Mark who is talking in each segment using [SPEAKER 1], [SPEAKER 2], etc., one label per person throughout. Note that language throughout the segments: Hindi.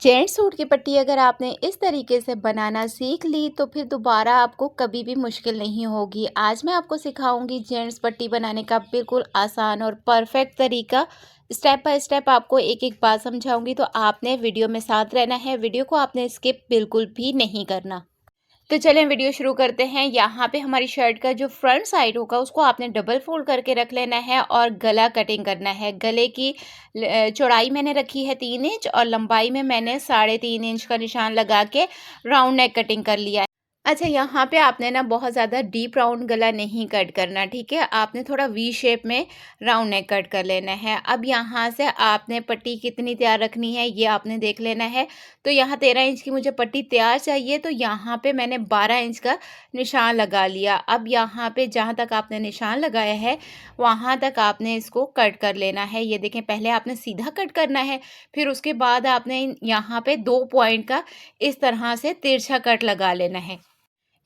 [SPEAKER 1] जेंट्स सूट की पट्टी अगर आपने इस तरीके से बनाना सीख ली तो फिर दोबारा आपको कभी भी मुश्किल नहीं होगी। आज मैं आपको सिखाऊंगी जेंट्स पट्टी बनाने का बिल्कुल आसान और परफेक्ट तरीका। स्टेप बाय स्टेप आपको एक एक बात समझाऊंगी, तो आपने वीडियो में साथ रहना है। वीडियो को आपने स्किप बिल्कुल भी नहीं करना। तो चलें वीडियो शुरू करते हैं। यहाँ पे हमारी शर्ट का जो फ्रंट साइड होगा उसको आपने डबल फोल्ड करके रख लेना है और गला कटिंग करना है। गले की चौड़ाई मैंने रखी है 3 इंच और लंबाई में मैंने 3.5 इंच का निशान लगा के राउंड नेक कटिंग कर लिया है। अच्छा, यहाँ पे आपने ना बहुत ज़्यादा डीप राउंड गला नहीं कट करना, ठीक है। आपने थोड़ा वी शेप में राउंड नेक कट कर लेना है। अब यहाँ से आपने पट्टी कितनी तैयार रखनी है ये आपने देख लेना है। तो यहाँ 13 इंच की मुझे पट्टी तैयार चाहिए, तो यहाँ पे मैंने 12 इंच का निशान लगा लिया। अब यहाँ पे जहाँ तक आपने निशान लगाया है वहाँ तक आपने इसको कट कर लेना है। ये देखें, पहले आपने सीधा कट करना है, फिर उसके बाद आपने यहाँ पे 2 पॉइंट का इस तरह से तिरछा कट लगा लेना है।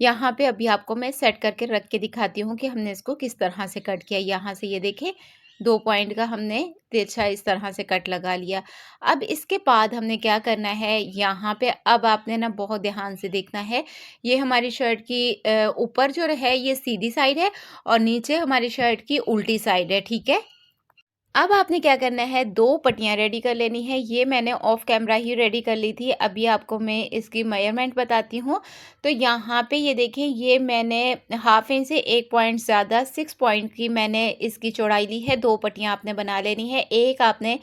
[SPEAKER 1] यहाँ पे अभी आपको मैं सेट करके रख के दिखाती हूँ कि हमने इसको किस तरह से कट किया। यहाँ से ये देखें, 2 पॉइंट का हमने तिरछा इस तरह से कट लगा लिया। अब इसके बाद हमने क्या करना है, यहाँ पे अब आपने ना बहुत ध्यान से देखना है। ये हमारी शर्ट की ऊपर जो है ये सीधी साइड है और नीचे हमारी शर्ट की उल्टी साइड है, ठीक है। अब आपने क्या करना है, 2 पट्टियाँ रेडी कर लेनी है। ये मैंने ऑफ कैमरा ही रेडी कर ली थी। अभी आपको मैं इसकी मेजरमेंट बताती हूँ। तो यहाँ पे ये देखें, ये मैंने हाफ इंच से 1 पॉइंट ज़्यादा 6 पॉइंट की मैंने इसकी चौड़ाई ली है। 2 पट्टियाँ आपने बना लेनी है। एक आपने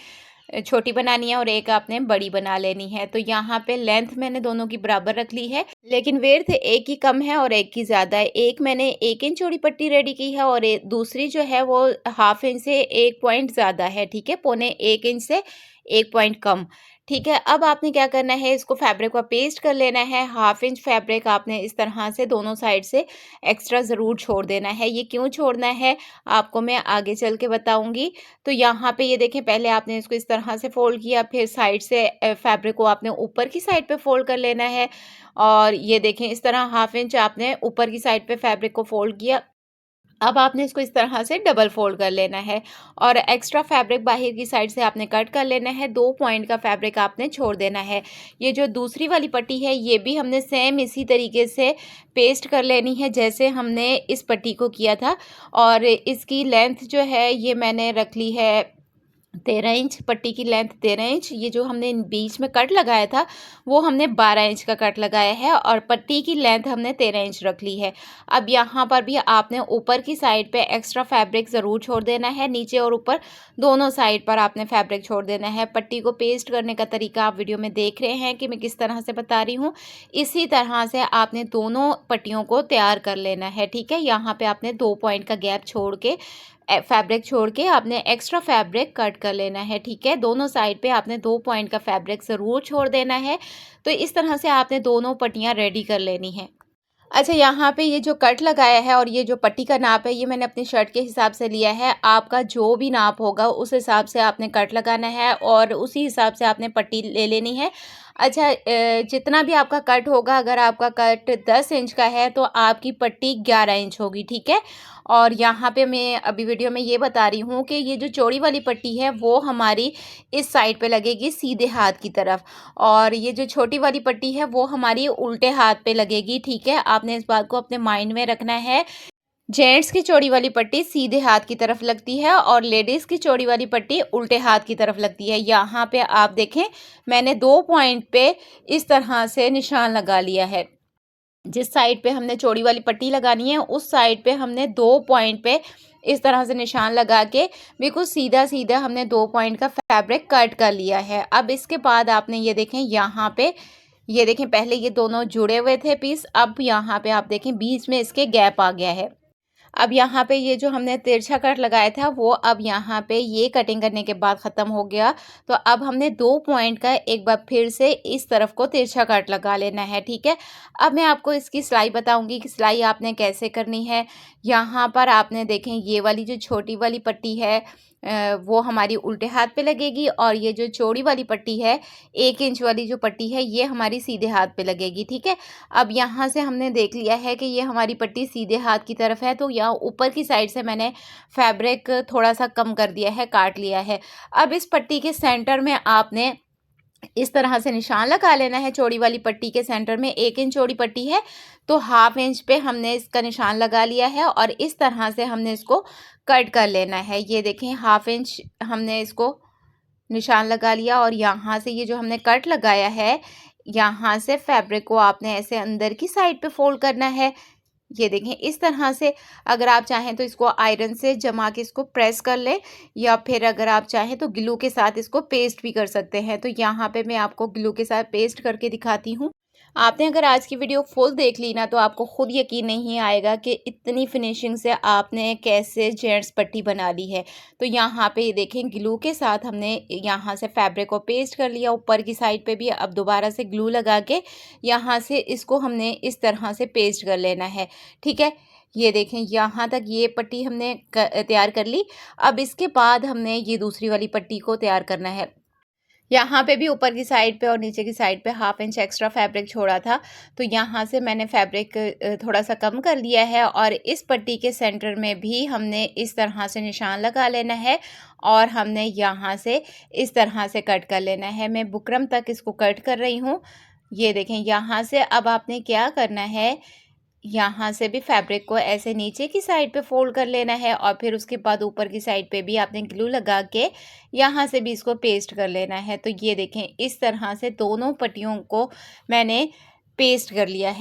[SPEAKER 1] छोटी बनानी है और एक आपने बड़ी बना लेनी है। तो यहाँ पे लेंथ मैंने दोनों की बराबर रख ली है, लेकिन विड्थ एक की कम है और एक की ज़्यादा है। एक मैंने 1 इंच चौड़ी पट्टी रेडी की है और दूसरी जो है वो हाफ इंच से 1 पॉइंट ज़्यादा है, ठीक है, 1.25 इंच से 1 पॉइंट कम, ठीक है। अब आपने क्या करना है, इसको फैब्रिक का पेस्ट कर लेना है। हाफ इंच फैब्रिक आपने इस तरह से दोनों साइड से एक्स्ट्रा ज़रूर छोड़ देना है। ये क्यों छोड़ना है आपको मैं आगे चल के बताऊंगी। तो यहाँ पे ये देखें, पहले आपने इसको इस तरह से फोल्ड किया, फिर साइड से फैब्रिक को आपने ऊपर की साइड पे फोल्ड कर लेना है। और ये देखें, इस तरह हाफ इंच आपने ऊपर की साइड पे फैब्रिक को फोल्ड किया। अब आपने इसको इस तरह से डबल फोल्ड कर लेना है और एक्स्ट्रा फैब्रिक बाहर की साइड से आपने कट कर लेना है। 2 पॉइंट का फैब्रिक आपने छोड़ देना है। ये जो दूसरी वाली पट्टी है ये भी हमने सेम इसी तरीके से पेस्ट कर लेनी है जैसे हमने इस पट्टी को किया था। और इसकी लेंथ जो है ये मैंने रख ली है 13 इंच। पट्टी की लेंथ 13 इंच। ये जो हमने बीच में कट लगाया था वो हमने 12 इंच का कट लगाया है और पट्टी की लेंथ हमने 13 इंच रख ली है। अब यहाँ पर भी आपने ऊपर की साइड पे एक्स्ट्रा फैब्रिक ज़रूर छोड़ देना है। नीचे और ऊपर दोनों साइड पर आपने फैब्रिक छोड़ देना है। पट्टी को पेस्ट करने का तरीका आप वीडियो में देख रहे हैं कि मैं किस तरह से बता रही हूँ। इसी तरह से आपने दोनों पट्टियों को तैयार कर लेना है, ठीक है। यहाँ पे आपने 2 पॉइंट का गैप छोड़ के फैब्रिक छोड़ के आपने एक्स्ट्रा फैब्रिक कट कर लेना है, ठीक है। दोनों साइड पे आपने 2 पॉइंट का फैब्रिक ज़रूर छोड़ देना है। तो इस तरह से आपने दोनों पट्टियाँ रेडी कर लेनी है। अच्छा, यहाँ पे ये जो कट लगाया है और ये जो पट्टी का नाप है ये मैंने अपनी शर्ट के हिसाब से लिया है। आपका जो भी नाप होगा उस हिसाब से आपने कट लगाना है और उसी हिसाब से आपने पट्टी ले लेनी है। अच्छा, जितना भी आपका कट होगा, अगर आपका कट 10 इंच का है तो आपकी पट्टी 11 इंच होगी, ठीक है। और यहाँ पे मैं अभी वीडियो में ये बता रही हूँ कि ये जो चौड़ी वाली पट्टी है वो हमारी इस साइड पे लगेगी सीधे हाथ की तरफ और ये जो छोटी वाली पट्टी है वो हमारी उल्टे हाथ पे लगेगी, ठीक है। आपने इस बात को अपने माइंड में रखना है। जेंट्स की चौड़ी वाली पट्टी सीधे हाथ की तरफ लगती है और लेडीज़ की चौड़ी वाली पट्टी उल्टे हाथ की तरफ लगती है। यहाँ पे आप देखें, मैंने 2 पॉइंट पे इस तरह से निशान लगा लिया है। जिस साइड पे हमने चौड़ी वाली पट्टी लगानी है उस साइड पे हमने 2 पॉइंट पे इस तरह से निशान लगा के बिल्कुल सीधा सीधा हमने 2 पॉइंट का फैब्रिक कट कर लिया है। अब इसके बाद आपने ये देखें, यहाँ पे ये देखें, पहले ये दोनों जुड़े हुए थे पीस, अब यहाँ पे आप देखें बीच में इसके गैप आ गया है। अब यहाँ पे ये जो हमने तिरछा कट लगाया था वो अब यहाँ पे ये कटिंग करने के बाद ख़त्म हो गया। तो अब हमने 2 पॉइंट का एक बार फिर से इस तरफ को तिरछा कट लगा लेना है, ठीक है। अब मैं आपको इसकी सिलाई बताऊंगी कि सिलाई आपने कैसे करनी है। यहाँ पर आपने देखें, ये वाली जो छोटी वाली पट्टी है वो हमारी उल्टे हाथ पे लगेगी और ये जो चौड़ी वाली पट्टी है 1 इंच वाली जो पट्टी है ये हमारी सीधे हाथ पे लगेगी, ठीक है। अब यहाँ से हमने देख लिया है कि ये हमारी पट्टी सीधे हाथ की तरफ है, तो यहाँ ऊपर की साइड से मैंने फैब्रिक थोड़ा सा कम कर दिया है, काट लिया है। अब इस पट्टी के सेंटर में आपने इस तरह से निशान लगा लेना है चौड़ी वाली पट्टी के सेंटर में। 1 इंच चौड़ी पट्टी है तो हाफ इंच पे हमने इसका निशान लगा लिया है और इस तरह से हमने इसको कट कर लेना है। ये देखें हाफ इंच हमने इसको निशान लगा लिया और यहाँ से ये जो हमने कट लगाया है, यहाँ से फैब्रिक को आपने ऐसे अंदर की साइड पे फोल्ड करना है। ये देखें इस तरह से। अगर आप चाहें तो इसको आयरन से जमा के इसको प्रेस कर लें, या फिर अगर आप चाहें तो ग्लू के साथ इसको पेस्ट भी कर सकते हैं। तो यहाँ पे मैं आपको ग्लू के साथ पेस्ट करके दिखाती हूँ। आपने अगर आज की वीडियो फुल देख ली ना, तो आपको खुद यकीन नहीं आएगा कि इतनी फिनिशिंग से आपने कैसे जेंट्स पट्टी बना ली है। तो यहाँ पे ये देखें ग्लू के साथ हमने यहाँ से फैब्रिक को पेस्ट कर लिया ऊपर की साइड पे भी। अब दोबारा से ग्लू लगा के यहाँ से इसको हमने इस तरह से पेस्ट कर लेना है, ठीक है। ये देखें यहाँ तक ये पट्टी हमने तैयार कर ली। अब इसके बाद हमने ये दूसरी वाली पट्टी को तैयार करना है। यहाँ पे भी ऊपर की साइड पे और नीचे की साइड पे हाफ इंच एक्स्ट्रा फैब्रिक छोड़ा था, तो यहाँ से मैंने फैब्रिक थोड़ा सा कम कर लिया है और इस पट्टी के सेंटर में भी हमने इस तरह से निशान लगा लेना है और हमने यहाँ से इस तरह से कट कर लेना है। मैं बुकरम तक इसको कट कर रही हूँ। ये देखें यहाँ से अब आपने क्या करना है, यहाँ से भी फैब्रिक को ऐसे नीचे की साइड पे फोल्ड कर लेना है और फिर उसके बाद ऊपर की साइड पे भी आपने ग्लू लगा के यहाँ से भी इसको पेस्ट कर लेना है। तो ये देखें इस तरह से दोनों पट्टियों को मैंने पेस्ट कर लिया है।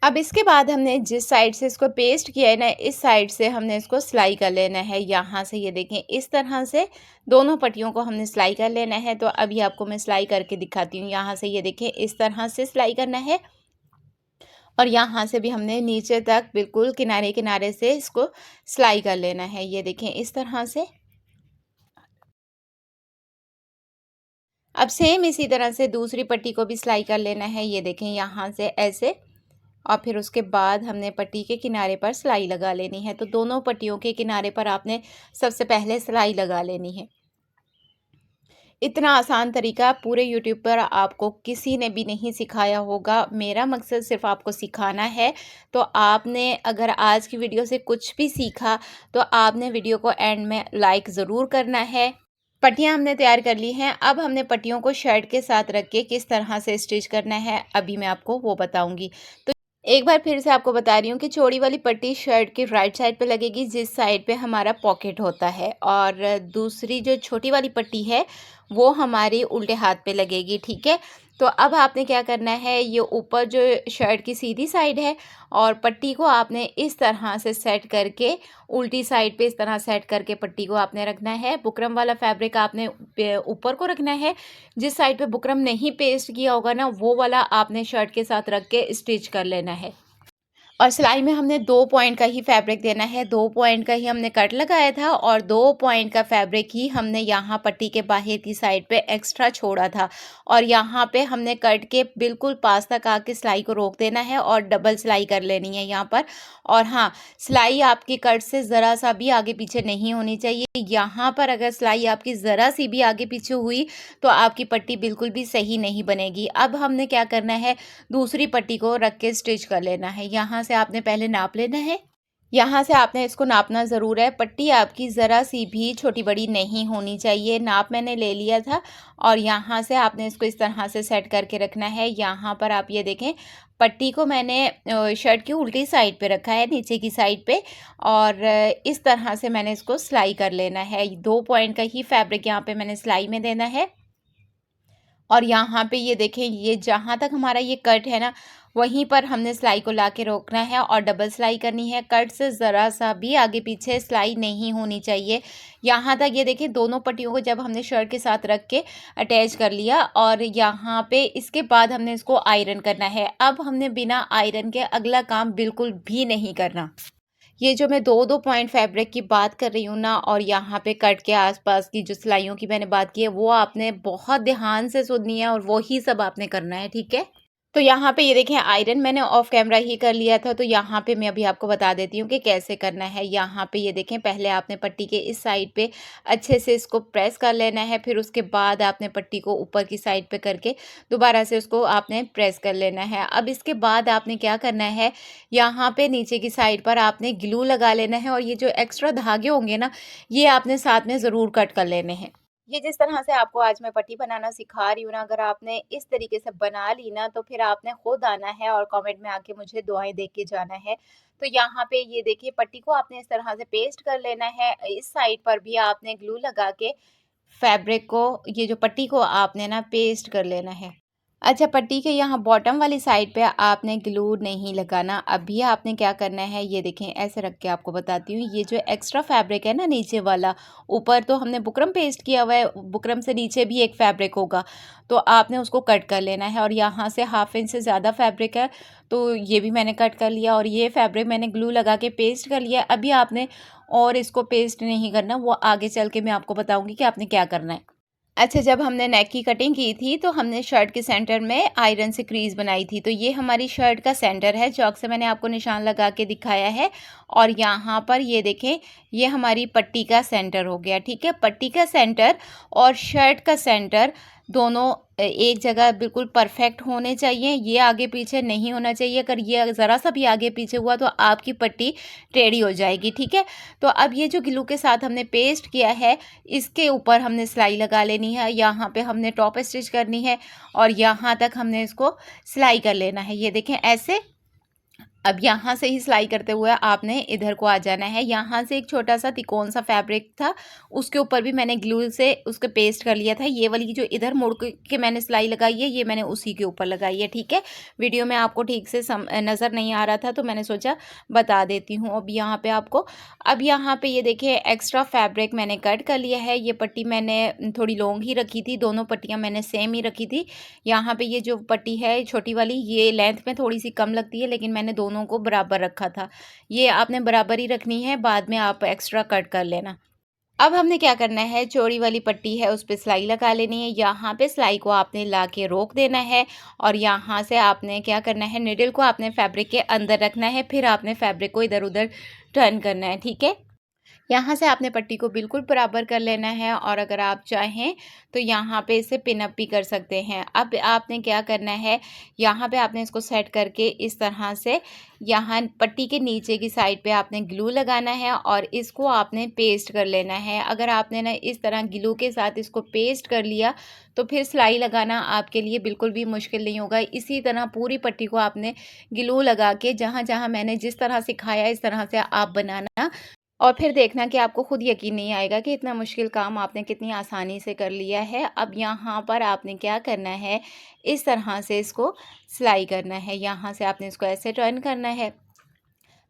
[SPEAKER 1] अब इसके बाद हमने जिस साइड से इसको पेस्ट किया है ना, इस साइड से हमने इसको सिलाई कर लेना है। यहाँ से ये देखें इस तरह से दोनों पट्टियों को हमने सिलाई कर लेना है। तो अभी आपको मैं सिलाई करके दिखाती हूँ। यहाँ से ये देखें इस तरह से सिलाई करना है और यहाँ से भी हमने नीचे तक बिल्कुल किनारे किनारे से इसको सिलाई कर लेना है। ये देखें इस तरह से। अब सेम इसी तरह से दूसरी पट्टी को भी सिलाई कर लेना है। ये देखें यहाँ से ऐसे, और फिर उसके बाद हमने पट्टी के किनारे पर सिलाई लगा लेनी है। तो दोनों पट्टियों के किनारे पर आपने सबसे पहले सिलाई लगा लेनी है। इतना आसान तरीका पूरे यूट्यूब पर आपको किसी ने भी नहीं सिखाया होगा। मेरा मकसद सिर्फ आपको सिखाना है। तो आपने अगर आज की वीडियो से कुछ भी सीखा तो आपने वीडियो को एंड में लाइक ज़रूर करना है। पट्टियाँ हमने तैयार कर ली हैं। अब हमने पट्टियों को शर्ट के साथ रख के किस तरह से स्टिच करना है अभी मैं आपको वो बताऊँगी। तो एक बार फिर से आपको बता रही हूँ कि चौड़ी वाली पट्टी शर्ट की राइट साइड पे लगेगी, जिस साइड पे हमारा पॉकेट होता है, और दूसरी जो छोटी वाली पट्टी है वो हमारी उल्टे हाथ पे लगेगी, ठीक है। तो अब आपने क्या करना है, ये ऊपर जो शर्ट की सीधी साइड है और पट्टी को आपने इस तरह से सेट करके उल्टी साइड पे इस तरह सेट करके पट्टी को आपने रखना है। बुकरम वाला फैब्रिक आपने ऊपर को रखना है। जिस साइड पे बुकरम नहीं पेस्ट किया होगा ना, वो वाला आपने शर्ट के साथ रख के स्टिच कर लेना है। और सिलाई में हमने 2 पॉइंट का ही फैब्रिक देना है। 2 पॉइंट का ही हमने कट लगाया था और 2 पॉइंट का फैब्रिक ही हमने यहाँ पट्टी के बाहर की साइड पे एक्स्ट्रा छोड़ा था। और यहाँ पे हमने कट के बिल्कुल पास तक आके सिलाई को रोक देना है और डबल सिलाई कर लेनी है यहाँ पर। और हाँ, सिलाई आपकी कट से ज़रा सा भी आगे पीछे नहीं होनी चाहिए। यहाँ पर अगर सिलाई आपकी ज़रा सी भी आगे पीछे हुई तो आपकी पट्टी बिल्कुल भी सही नहीं बनेगी। अब हमने क्या करना है, दूसरी पट्टी को रख के स्टिच कर लेना है। यहाँ से आपने पहले नाप लेना है। यहाँ से आपने इसको नापना ज़रूर है। पट्टी आपकी ज़रा सी भी छोटी बड़ी नहीं होनी चाहिए। नाप मैंने ले लिया था और यहाँ से आपने इसको इस तरह से सेट करके रखना है। यहाँ पर आप ये देखें, पट्टी को मैंने शर्ट की उल्टी साइड पे रखा है, नीचे की साइड पे, और इस तरह से मैंने इसको सिलाई कर लेना है। 2 पॉइंट का ही फैब्रिक यहाँ पे मैंने सिलाई में देना है। और यहाँ पे ये देखें, ये जहाँ तक हमारा ये कट है ना, वहीं पर हमने सिलाई को ला के रोकना है और डबल सिलाई करनी है। कट से ज़रा सा भी आगे पीछे सिलाई नहीं होनी चाहिए। यहाँ तक ये देखें, दोनों पट्टियों को जब हमने शर्ट के साथ रख के अटैच कर लिया, और यहाँ पे इसके बाद हमने इसको आयरन करना है। अब हमने बिना आयरन के अगला काम बिल्कुल भी नहीं करना। ये जो मैं 2-2 पॉइंट फैब्रिक की बात कर रही हूँ ना, और यहाँ पे कट के आसपास की जो सिलाइयों की मैंने बात की है, वो आपने बहुत ध्यान से सुननी है और वो ही सब आपने करना है, ठीक है। तो यहाँ पे ये देखें, आयरन मैंने ऑफ कैमरा ही कर लिया था। तो यहाँ पे मैं अभी आपको बता देती हूँ कि कैसे करना है। यहाँ पे ये देखें, पहले आपने पट्टी के इस साइड पे अच्छे से इसको प्रेस कर लेना है। फिर उसके बाद आपने पट्टी को ऊपर की साइड पे करके दोबारा से उसको आपने प्रेस कर लेना है। अब इसके बाद आपने क्या करना है, यहाँ पे नीचे की साइड पर आपने ग्लू लगा लेना है और ये जो एक्स्ट्रा धागे होंगे ना, ये आपने साथ में ज़रूर कट कर लेने हैं। ये जिस तरह से आपको आज मैं पट्टी बनाना सिखा रही हूँ ना, अगर आपने इस तरीके से बना ली ना, तो फिर आपने खुद आना है और कमेंट में आके मुझे दुआएँ दे के जाना है। तो यहाँ पे ये देखिए, पट्टी को आपने इस तरह से पेस्ट कर लेना है। इस साइड पर भी आपने ग्लू लगा के फैब्रिक को, ये जो पट्टी को आपने ना पेस्ट कर लेना है। अच्छा, पट्टी के यहाँ बॉटम वाली साइड पे आपने ग्लू नहीं लगाना। अभी आपने क्या करना है, ये देखें, ऐसे रख के आपको बताती हूँ। ये जो एक्स्ट्रा फैब्रिक है ना नीचे वाला, ऊपर तो हमने बुकरम पेस्ट किया हुआ है, बुकरम से नीचे भी एक फैब्रिक होगा, तो आपने उसको कट कर लेना है। और यहाँ से 1/2 इंच से ज़्यादा फैब्रिक है, तो ये भी मैंने कट कर लिया और ये फैब्रिक मैंने ग्लू लगा के पेस्ट कर लिया। अभी आपने और इसको पेस्ट नहीं करना, वो आगे चल के मैं आपको बताऊँगी कि आपने क्या करना है। अच्छा, जब हमने नेक की कटिंग की थी तो हमने शर्ट के सेंटर में आयरन से क्रीज़ बनाई थी। तो ये हमारी शर्ट का सेंटर है, चॉक से मैंने आपको निशान लगा के दिखाया है। और यहाँ पर ये देखें, ये हमारी पट्टी का सेंटर हो गया, ठीक है। पट्टी का सेंटर और शर्ट का सेंटर दोनों एक जगह बिल्कुल परफेक्ट होने चाहिए। ये आगे पीछे नहीं होना चाहिए। अगर ये ज़रा सा भी आगे पीछे हुआ तो आपकी पट्टी टेढ़ी हो जाएगी, ठीक है। तो अब ये जो ग्लू के साथ हमने पेस्ट किया है, इसके ऊपर हमने सिलाई लगा लेनी है। यहाँ पे हमने टॉप स्टिच करनी है और यहाँ तक हमने इसको सिलाई कर लेना है। ये देखें ऐसे। अब यहाँ से ही सिलाई करते हुए आपने इधर को आ जाना है। यहाँ से एक छोटा सा तिकोन सा फैब्रिक था, उसके ऊपर भी मैंने ग्लू से उसके पेस्ट कर लिया था। ये वाली जो इधर मुड़ के मैंने सिलाई लगाई है, ये मैंने उसी के ऊपर लगाई है, ठीक है। वीडियो में आपको ठीक से नज़र नहीं आ रहा था तो मैंने सोचा बता देती हूँ अब यहाँ पे आपको। अब यहाँ पे ये देखिए, एक्स्ट्रा फैब्रिक मैंने कट कर लिया है। ये पट्टी मैंने थोड़ी लॉन्ग ही रखी थी, दोनों पट्टियाँ मैंने सेम ही रखी थी। यहाँ पे ये जो पट्टी है छोटी वाली, ये लेंथ में थोड़ी सी कम लगती है, लेकिन मैंने दोनों को बराबर रखा था। ये आपने बराबर ही रखनी है, बाद में आप एक्स्ट्रा कट कर लेना। अब हमने क्या करना है, चौड़ी वाली पट्टी है उस पे सिलाई लगा लेनी है। यहाँ पे सिलाई को आपने ला के रोक देना है और यहाँ से आपने क्या करना है, निडल को आपने फैब्रिक के अंदर रखना है, फिर आपने फैब्रिक को इधर उधर टर्न करना है, ठीक है। यहाँ से आपने पट्टी को बिल्कुल बराबर कर लेना है और अगर आप चाहें तो यहाँ पे इसे पिन अप भी कर सकते हैं। अब आपने क्या करना है, यहाँ पे आपने इसको सेट करके इस तरह से यहाँ पट्टी के नीचे की साइड पे आपने ग्लू लगाना है और इसको आपने पेस्ट कर लेना है। अगर आपने ना इस तरह ग्लू के साथ इसको पेस्ट कर लिया तो फिर सिलाई लगाना आपके लिए बिल्कुल भी मुश्किल नहीं होगा। इसी तरह पूरी पट्टी को आपने ग्लू लगा के जहाँ जहाँ मैंने जिस तरह सिखाया इस तरह से आप बनाना और फिर देखना कि आपको खुद यकीन नहीं आएगा कि इतना मुश्किल काम आपने कितनी आसानी से कर लिया है। अब यहाँ पर आपने क्या करना है, इस तरह से इसको सिलाई करना है। यहाँ से आपने इसको ऐसे टर्न करना है।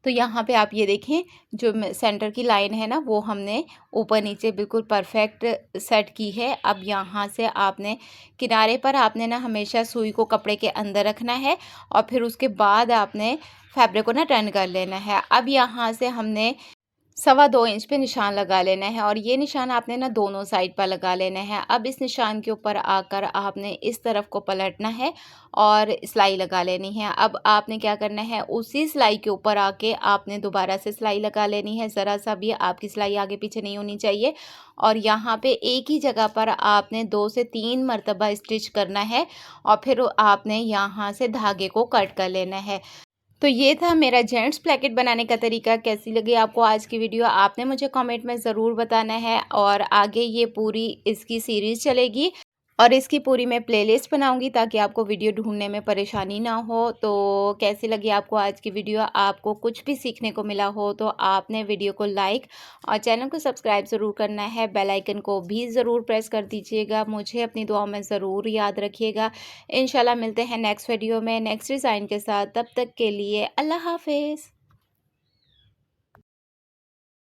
[SPEAKER 1] तो यहाँ पे आप ये देखें, जो सेंटर की लाइन है ना, वो हमने ऊपर नीचे बिल्कुल परफेक्ट सेट की है। अब यहाँ से आपने किनारे पर आपने ना हमेशा सुई को कपड़े के अंदर रखना है और फिर उसके बाद आपने फैब्रिक को ना टर्न कर लेना है। अब यहाँ से हमने 2.25 इंच पे निशान लगा लेना है और ये निशान आपने ना दोनों साइड पर लगा लेना है। अब इस निशान के ऊपर आकर आपने इस तरफ को पलटना है और सिलाई लगा लेनी है। अब आपने क्या करना है, उसी सिलाई के ऊपर आके आपने दोबारा से सिलाई लगा लेनी है। ज़रा सा भी आपकी सिलाई आगे पीछे नहीं होनी चाहिए और यहाँ पे एक ही जगह पर आपने 2 से 3 मरतबा स्टिच करना है और फिर आपने यहाँ से धागे को कट कर लेना है। तो ये था मेरा जेंट्स प्लेकेट बनाने का तरीका। कैसी लगी आपको आज की वीडियो, आपने मुझे कमेंट में ज़रूर बताना है। और आगे ये पूरी इसकी सीरीज़ चलेगी और इसकी पूरी मैं प्लेलिस्ट बनाऊंगी ताकि आपको वीडियो ढूंढने में परेशानी ना हो। तो कैसी लगी आपको आज की वीडियो, आपको कुछ भी सीखने को मिला हो तो आपने वीडियो को लाइक और चैनल को सब्सक्राइब ज़रूर करना है। बेल आइकन को भी ज़रूर प्रेस कर दीजिएगा। मुझे अपनी दुआओं में ज़रूर याद रखिएगा। इंशाल्लाह मिलते हैं नेक्स्ट वीडियो में नेक्स्ट डिज़ाइन के साथ। तब तक के लिए अल्लाह हाफिज़।